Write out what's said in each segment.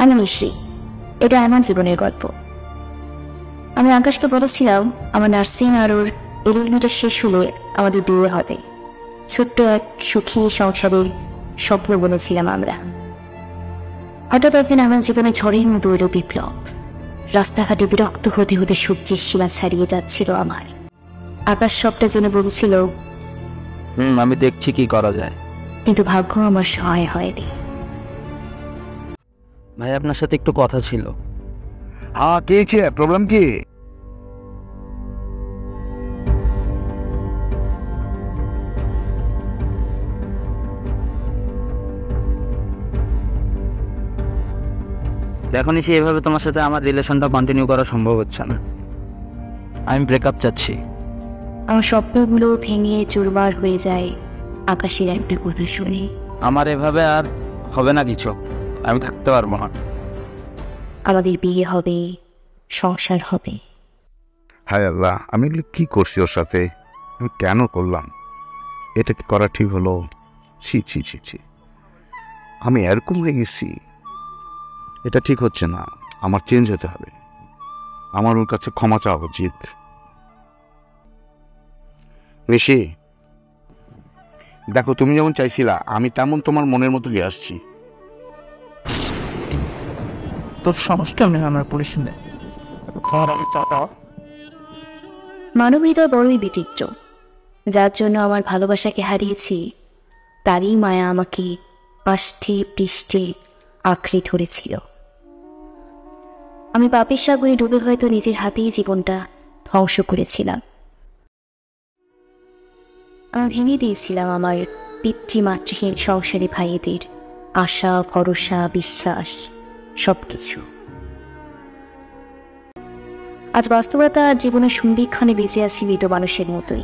আমি নিশি, এটা আমার জীবনের গল্প। আমি আকাশকে বলেছিলাম আমার নার্সিং আর ওর এলিমেন্টটা শেষ হলে আমাদের বিয়ে হবে। ছোট্ট এক সুখী সংসারের স্বপ্ন বলেছিলাম আমরা। হঠাৎ একদিন আমার জীবনে ঝড়ের মতো এলো বিপ্লব। রাস্তাঘাটে বিরক্ত হতে হতে সূর্যের সীমা ছাড়িয়ে যাচ্ছিল আমার। আকাশ সবটা যেন বলেছিল আমি দেখছি কি করা যায়। কিন্তু ভাগ্য আমার সহায় হয়নি। ভাই আপনার সাথে একটু কথা ছিল। হ্যাঁ, কে প্রবলেম কি? দেখো নিশি, এভাবে তোমার সাথে আমার রিলেশনটা কন্টিনিউ করা সম্ভব হচ্ছে না। আমি ব্রেকআপ চাচ্ছি। আমার স্বপ্নগুলো ভেঙে চুরমার হয়ে যায় আকাশের একটা কথা শুনে। আমার এভাবে আর হবে না কিছু, আমি থাকতে পারবো না। আমাদের বিয়ে হবে, সংসার হবে। হায় আল্লাহ, আমি এগুলো কি করছি ওর সাথে? আমি কেন করলাম? এটা কি করা ঠিক হলো? ছি ছি ছি ছি, আমি এরকম হয়ে গেছি। এটা ঠিক হচ্ছে না, আমার চেঞ্জ হতে হবে। আমার ওর কাছে ক্ষমা চাওয়া উচিত। ঋষি, দেখো, তুমি যেমন চাইছিলা আমি তেমন তোমার মনের মতো দিয়ে আসছি। তোর সমস্যা নেই আমার পরিশ্রম নেই। মানব হৃদয় বড়ই বিচিত্র। যার জন্য আমার ভালোবাসাকে হারিয়েছি, তারই মায়া আমাকে আষ্টে পৃষ্ঠে আঁকড়ে ধরেছিল। আমি পাপের সাগরে ডুবে হয়তো নিজের হাতেই জীবনটা ধ্বংস করেছিলাম। আমি ভেঙে দিয়েছিলাম আমার পিতৃমাতৃহীন সংসারী ভাইয়েদের আশা, ভরসা, বিশ্বাস, সবকিছু। আজ বাস্তবতা জীবনের সন্ধিক্ষণে বেঁচে আছি মৃত মানুষের মতোই।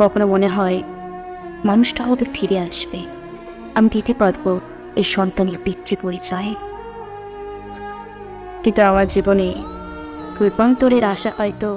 কখনো মনে হয় মানুষটা হয়তো ফিরে আসবে, আমি দিতে পারবো এই সন্তানের পিতৃ পরিচয়। কিন্তু আমার জীবনে রূপান্তরের আশা হয়তো